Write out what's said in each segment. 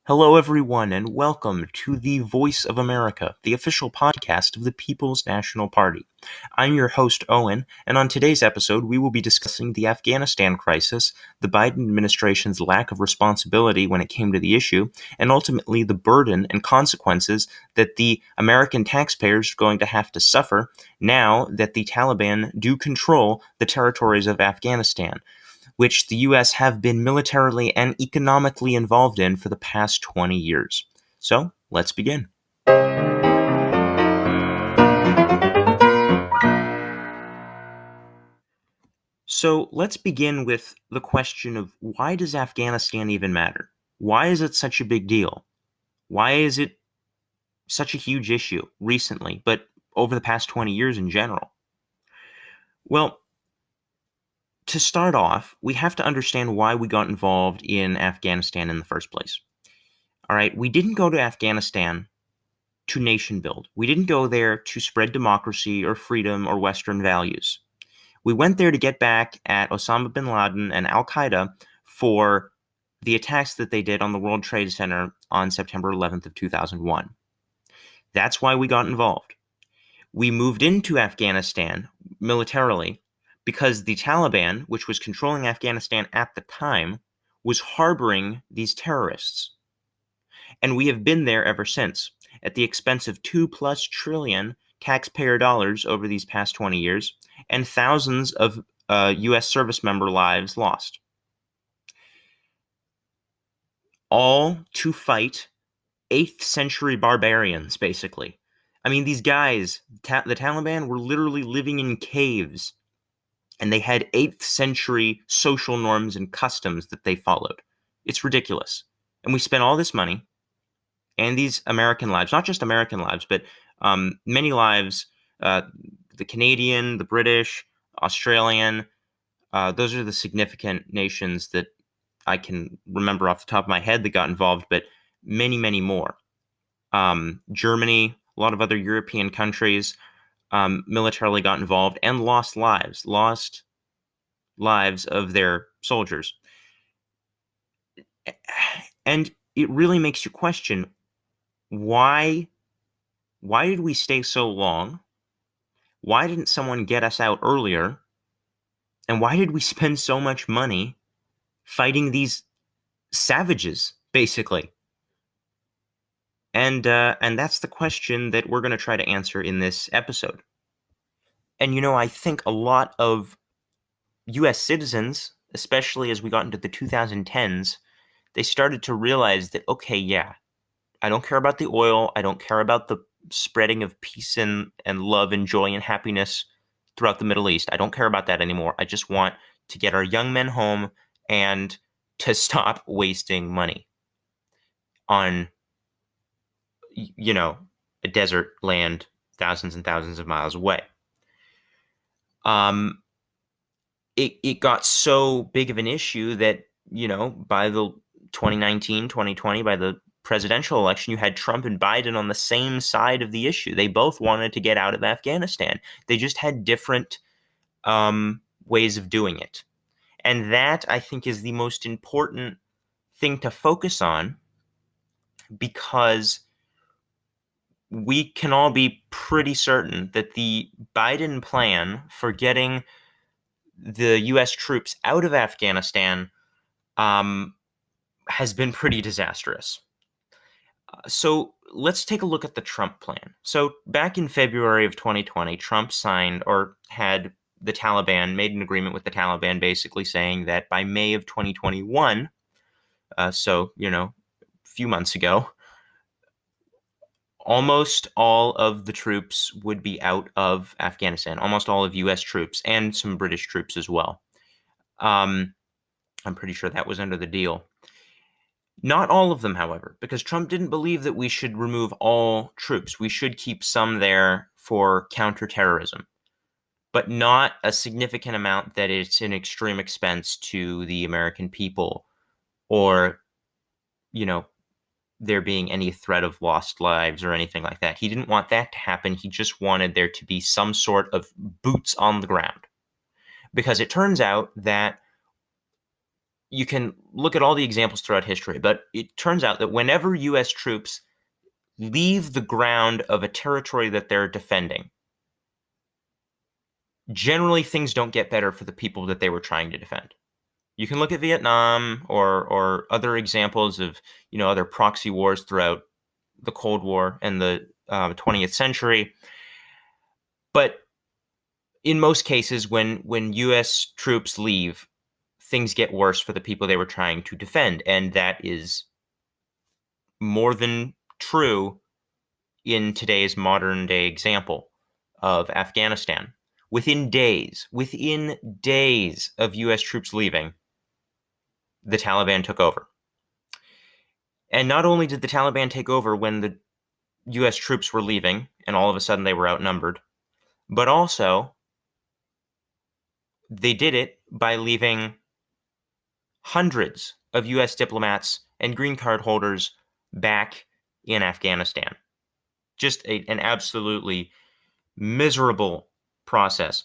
Hello, everyone, and welcome to the Voice of America, the official podcast of the People's National Party. I'm your host, Owen, and on today's episode, we will be discussing the Afghanistan crisis, the Biden administration's lack of responsibility when it came to the issue, and ultimately the burden and consequences that the American taxpayers are going to have to suffer now that the Taliban do control the territories of Afghanistan, which the U.S. have been militarily and economically involved in for the past 20 years. So, let's begin. So, let's begin with the question of why does Afghanistan even matter? Why is it such a big deal? Why is it such a huge issue recently, but over the past 20 years in general? Well, to start off, we have to understand why we got involved in Afghanistan in the first place. All right, we didn't go to Afghanistan to nation build. We didn't go there to spread democracy or freedom or Western values. We went there to get back at Osama bin Laden and Al Qaeda for the attacks that they did on the World Trade Center on September 11th of 2001. That's why we got involved. We moved into Afghanistan militarily because the Taliban, which was controlling Afghanistan at the time, was harboring these terrorists. And we have been there ever since, at the expense of $2+ trillion taxpayer dollars over these past 20 years, and thousands of U.S. service member lives lost. All to fight 8th century barbarians, basically. I mean, these guys, the Taliban, were literally living in caves, and they had 8th century social norms and customs that they followed. It's ridiculous. And we spent all this money and these American lives, not just American lives, but many lives, the Canadian, the British, Australian, those are the significant nations that I can remember off the top of my head that got involved, but many, many more. Germany, a lot of other European countries militarily got involved and lost lives of their soldiers. And it really makes you question, why did we stay so long? Why didn't someone get us out earlier? And why did we spend so much money fighting these savages, basically? And that's the question that we're going to try to answer in this episode. And, I think a lot of U.S. citizens, especially as we got into the 2010s, they started to realize that, okay, yeah, I don't care about the oil. I don't care about the spreading of peace and love and joy and happiness throughout the Middle East. I don't care about that anymore. I just want to get our young men home and to stop wasting money on, a desert land thousands and thousands of miles away. It got so big of an issue that, by the 2019, 2020, by the presidential election, you had Trump and Biden on the same side of the issue. They both wanted to get out of Afghanistan. They just had different ways of doing it. And that, I think, is the most important thing to focus on, because we can all be pretty certain that the Biden plan for getting the U.S. troops out of Afghanistan has been pretty disastrous. So let's take a look at the Trump plan. So back in February of 2020, Trump signed, or had the Taliban made an agreement with the Taliban, basically saying that by May of 2021, so, a few months ago, almost all of the troops would be out of Afghanistan, almost all of U.S. troops and some British troops as well. I'm pretty sure that was under the deal. Not all of them, however, because Trump didn't believe that we should remove all troops. We should keep some there for counterterrorism, but not a significant amount that it's an extreme expense to the American people, or, there being any threat of lost lives or anything like that. He didn't want that to happen. He just wanted there to be some sort of boots on the ground. Because it turns out that, you can look at all the examples throughout history, but it turns out that whenever U.S. troops leave the ground of a territory that they're defending, generally things don't get better for the people that they were trying to defend. You can look at Vietnam or other examples of, other proxy wars throughout the Cold War and the 20th century. But in most cases, when U.S. troops leave, things get worse for the people they were trying to defend. And that is more than true in today's modern day example of Afghanistan. Within days of U.S. troops leaving, the Taliban took over. And not only did the Taliban take over when the U.S. troops were leaving, and all of a sudden they were outnumbered, but also they did it by leaving hundreds of U.S. diplomats and green card holders back in Afghanistan. Just an absolutely miserable process.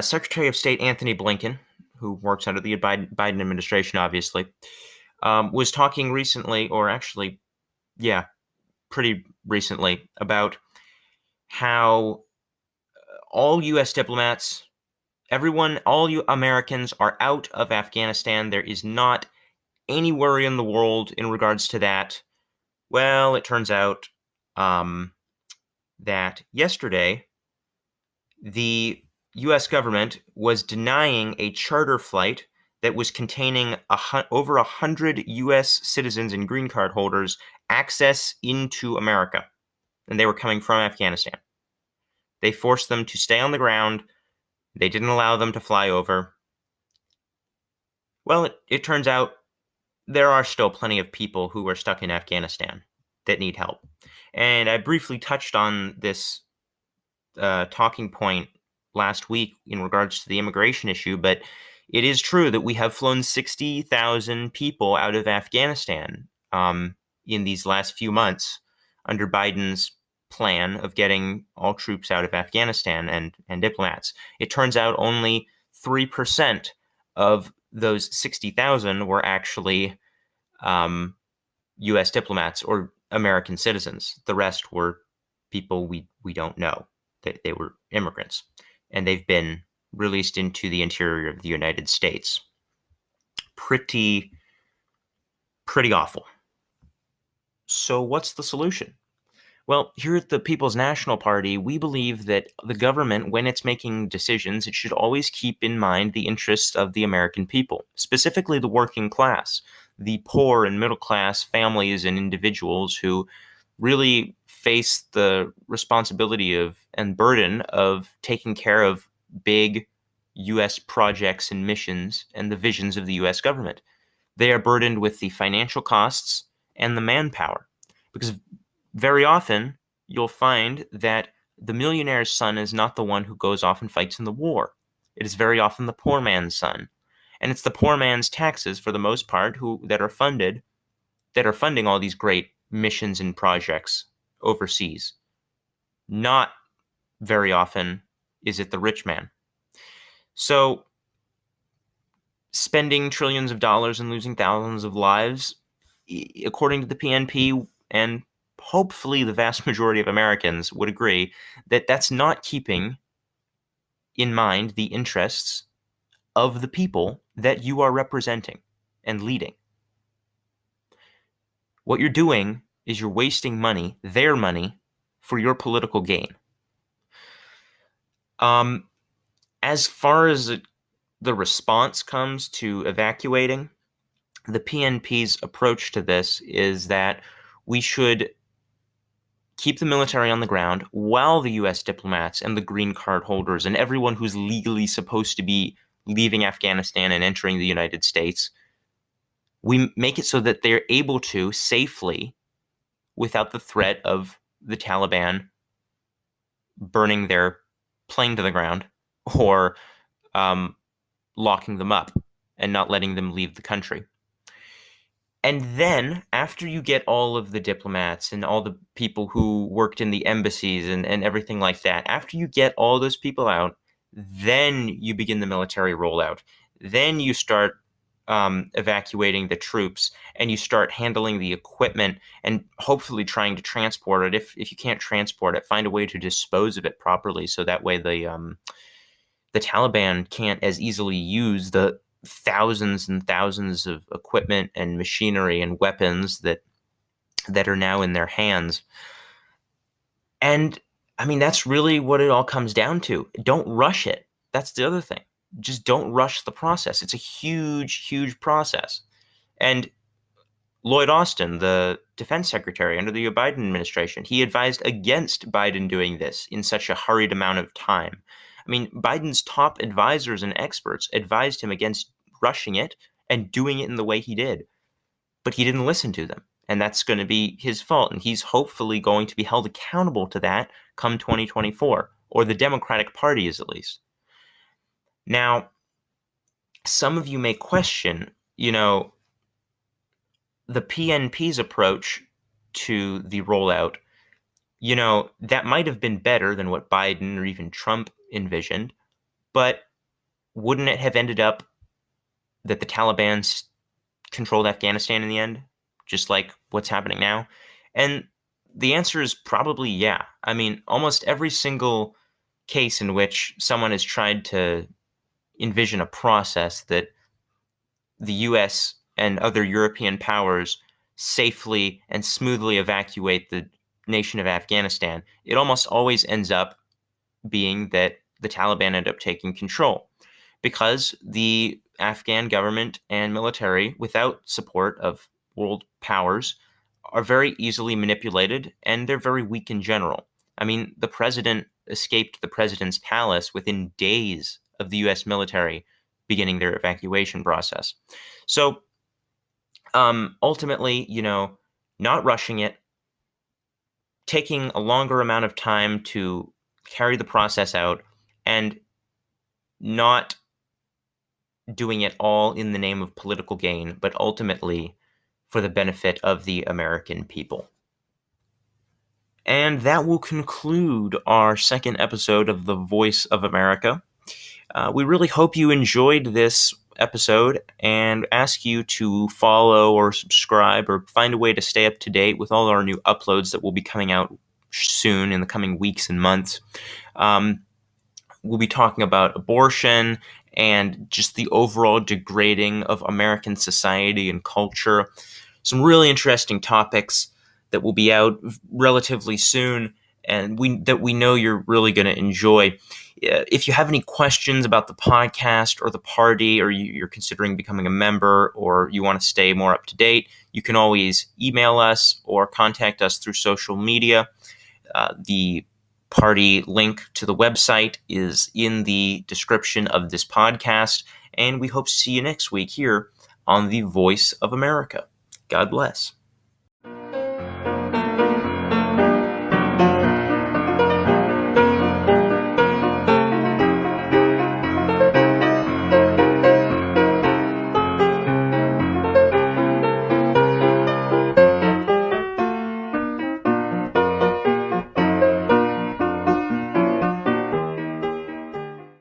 Secretary of State Anthony Blinken, who works under the Biden administration, obviously, was talking recently, or actually, pretty recently, about how all U.S. diplomats, all you Americans are out of Afghanistan. There is not any worry in the world in regards to that. Well, it turns out that yesterday, the U.S. government was denying a charter flight that was containing over 100 U.S. citizens and green card holders access into America, and they were coming from Afghanistan. They forced them to stay on the ground. They didn't allow them to fly over. Well, it turns out there are still plenty of people who are stuck in Afghanistan that need help. And I briefly touched on this talking point last week in regards to the immigration issue, but it is true that we have flown 60,000 people out of Afghanistan in these last few months under Biden's plan of getting all troops out of Afghanistan and diplomats. It turns out only 3% of those 60,000 were actually U.S. diplomats or American citizens. The rest were people we don't know. They were immigrants, and they've been released into the interior of the United States. Pretty awful. So what's the solution? Well, here at the People's National Party, we believe that the government, when it's making decisions, it should always keep in mind the interests of the American people, specifically the working class, the poor and middle class families and individuals who really face the responsibility of and burden of taking care of big U.S. projects and missions and the visions of the U.S. government. They are burdened with the financial costs and the manpower, because very often you'll find that the millionaire's son is not the one who goes off and fights in the war. It is very often the poor man's son. And it's the poor man's taxes, for the most part, that are funding all these great missions and projects overseas. Not very often is it the rich man. So spending trillions of dollars and losing thousands of lives, according to the PNP, and hopefully the vast majority of Americans would agree that that's not keeping in mind the interests of the people that you are representing and leading. What you're doing is you're wasting money, their money, for your political gain. As far as the response comes to evacuating, the PNP's approach to this is that we should keep the military on the ground while the U.S. diplomats and the green card holders and everyone who's legally supposed to be leaving Afghanistan and entering the United States, we make it so that they're able to safely, without the threat of the Taliban burning their plane to the ground or locking them up and not letting them leave the country. And then, after you get all of the diplomats and all the people who worked in the embassies and everything like that, after you get all those people out, then you begin the military rollout. Then you start evacuating the troops, and you start handling the equipment and hopefully trying to transport it. If you can't transport it, find a way to dispose of it properly, so that way the Taliban can't as easily use the thousands and thousands of equipment and machinery and weapons that are now in their hands. And I mean, that's really what it all comes down to. Don't rush it. That's the other thing. Just don't rush the process. It's a huge, huge process. And Lloyd Austin, the defense secretary under the Biden administration, he advised against Biden doing this in such a hurried amount of time. I mean, Biden's top advisors and experts advised him against rushing it and doing it in the way he did, but he didn't listen to them. And that's going to be his fault. And he's hopefully going to be held accountable to that come 2024, or the Democratic Party is at least. Now, some of you may question, the PNP's approach to the rollout. That might have been better than what Biden or even Trump envisioned, but wouldn't it have ended up that the Taliban controlled Afghanistan in the end, just like what's happening now? And the answer is probably yeah. I mean, almost every single case in which someone has tried to envision a process that the US and other European powers safely and smoothly evacuate the nation of Afghanistan, it almost always ends up being that the Taliban end up taking control, because the Afghan government and military, without support of world powers, are very easily manipulated, and they're very weak in general. I mean, the president escaped the president's palace within days of the U.S. military beginning their evacuation process. So ultimately, not rushing it, taking a longer amount of time to carry the process out, and not doing it all in the name of political gain, but ultimately for the benefit of the American people. And that will conclude our second episode of The Voice of America. We really hope you enjoyed this episode, and ask you to follow or subscribe or find a way to stay up to date with all our new uploads that will be coming out soon in the coming weeks and months. We'll be talking about abortion and just the overall degrading of American society and culture. Some really interesting topics that will be out relatively soon, and we know you're really going to enjoy. If you have any questions about the podcast or the party, or you're considering becoming a member, or you want to stay more up to date, you can always email us or contact us through social media. The party link to the website is in the description of this podcast, and we hope to see you next week here on The Voice of America. God bless.